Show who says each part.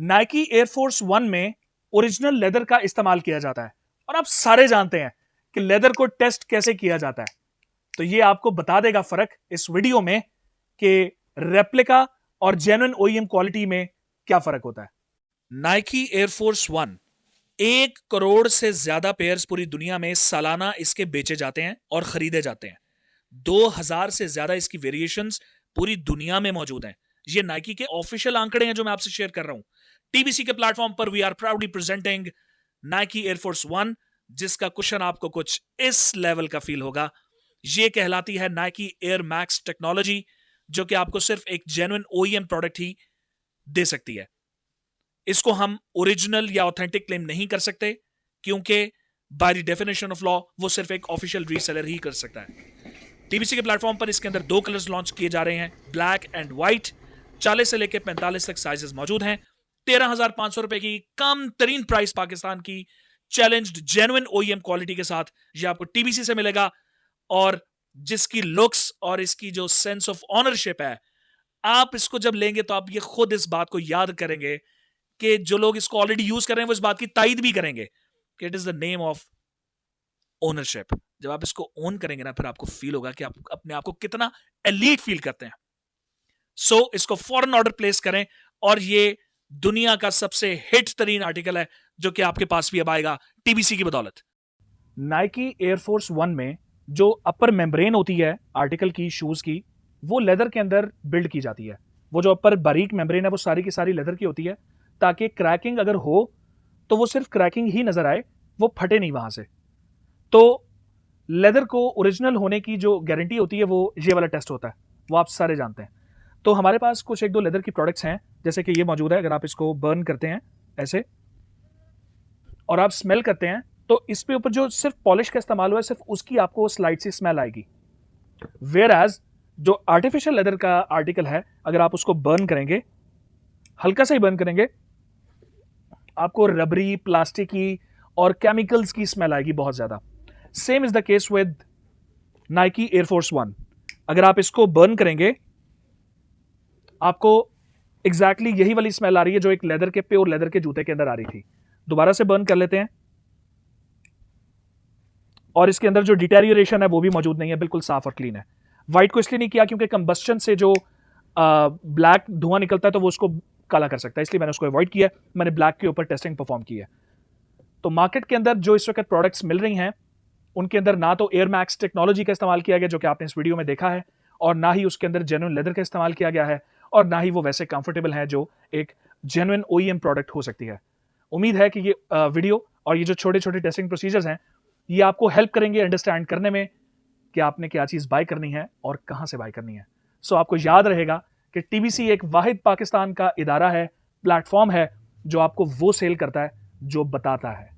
Speaker 1: Nike Air Force one में original leather का इस्तेमाल किया जाता है और आप सारे जानते हैं कि लेदर को टेस्ट कैसे किया जाता है। तो ये आपको बता देगा फर्क इस वीडियो में कि रेप्लिका और जेन्युइन ओईएम क्वालिटी में क्या फर्क होता है। नाइकी एयरफोर्स वन 1 करोड़ से ज्यादा पेयर्स पूरी दुनिया में सालाना इसके बेचे जाते हैं और खरीदे जाते हैं। 2000 से ज्यादा इसकी वेरिएशंस पूरी दुनिया में मौजूद हैं। ये नाइकी के ऑफिशियल आंकड़े हैं जो मैं आपसे शेयर कर रहा हूं। टीबीसी के प्लेटफॉर्म पर we are proudly presenting Nike Air Force one, जिसका कुशन आपको कुछ इस लेवल का फील होगा। ये कहलाती है नाइकी एयर मैक्स टेक्नोलॉजी, जो कि आपको सिर्फ एक जेन्युइन ओईएम प्रोडक्ट ही दे सकती है। इसको हम ओरिजिनल या ऑथेंटिक क्लेम नहीं कर सकते, क्योंकि by the definition of law वो सिर्फ एक ऑफिशियल रीसेलर ही कर सकता है। टीबीसी के प्लेटफॉर्म पर इसके अंदर 2 कलर्स लॉन्च किए जा रहे हैं, ब्लैक एंड व्हाइट। 40 से लेकर 45 तक साइजेस मौजूद हैं। 13,500 रुपए की कम तरीन प्राइस पाकिस्तान की चैलेंज्ड जेन्युइन ओईएम क्वालिटी के साथ ये आपको टीबीसी से मिलेगा, और जिसकी लुक्स और इसकी जो सेंस ऑफ ऑनरशिप है, आप इसको जब लेंगे तो आप ये खुद इस बात को याद करेंगे कि जो लोग इसको ऑलरेडी यूज कर रहे हैं वो इस बात की तायद भी करेंगे कि it is the name of ownership. जब आप इसको ओन करेंगे ना, फिर आपको फील होगा कि आप अपने आप को कितना एलीट फील करते हैं। सो इसको फौरन ऑर्डर प्लेस करें, और ये दुनिया का सबसे हिट तरीन आर्टिकल है जो कि आपके पास भी अब आएगा टीबीसी की बदौलत। नाइकी एयरफोर्स वन में जो अपर मेम्ब्रेन होती है आर्टिकल की, शूज की, वो लेदर के अंदर बिल्ड की जाती है। वो जो अपर बारीक मेम्ब्रेन है वो सारी की सारी लेदर की होती है, ताकि क्रैकिंग अगर हो तो वो सिर्फ क्रैकिंग ही नजर आए, वो फटे नहीं वहां से। तो लेदर को ओरिजिनल होने की जो गारंटी होती है वो ये वाला टेस्ट होता है, वो आप सारे जानते हैं। तो हमारे पास कुछ 1-2 लेदर की प्रोडक्ट्स हैं, जैसे कि ये मौजूद है। अगर आप इसको बर्न करते हैं ऐसे और आप स्मेल करते हैं, तो इस पे ऊपर जो सिर्फ पॉलिश का इस्तेमाल हुआ है, सिर्फ उसकी आपको स्लाइड सी स्मेल आएगी। वेयर एज जो आर्टिफिशियल लेदर का आर्टिकल है, अगर आप उसको बर्न करेंगे, हल्का सा ही बर्न करेंगे, आपको रबरी, प्लास्टिकी और केमिकल्स की स्मेल आएगी बहुत ज्यादा। Same is the case with Nike Air Force one. अगर आप इसको बर्न करेंगे, आपको एग्जैक्टली यही वाली स्मेल आ रही है जो एक लेदर के, प्योर लेदर के जूते के अंदर आ रही थी। दोबारा से बर्न कर लेते हैं, और इसके अंदर जो डिटेरियोरेशन है वो भी मौजूद नहीं है, बिल्कुल साफ और क्लीन है। व्हाइट को इसलिए नहीं किया क्योंकि कंबस्टन से जो ब्लैक धुआं निकलता है तो वो उसको काला कर सकता है, इसलिए मैंने उसको अवॉइड किया। मैंने ब्लैक के ऊपर टेस्टिंग परफॉर्म की है। तो मार्केट के अंदर जो इस वक्त प्रोडक्ट्स मिल रही हैं, उनके अंदर ना तो एयर मैक्स टेक्नोलॉजी का इस्तेमाल किया गया जो कि आपने इस वीडियो में देखा है, और ना ही उसके अंदर जेन्युइन लेदर का इस्तेमाल किया गया है, और ना ही वो वैसे कंफर्टेबल है जो एक जेन्युइन ओईएम प्रोडक्ट हो सकती है। उम्मीद है कि ये वीडियो और ये जो छोटे छोटे टेस्टिंग प्रोसीजर्स हैं, ये आपको हेल्प करेंगे अंडरस्टैंड करने में कि आपने क्या चीज़ बाय करनी है और कहाँ से बाय करनी है। सो आपको याद रहेगा कि टीबीसी एक वाहिद पाकिस्तान का इदारा है, प्लेटफॉर्म है, जो आपको वो सेल करता है जो बताता है।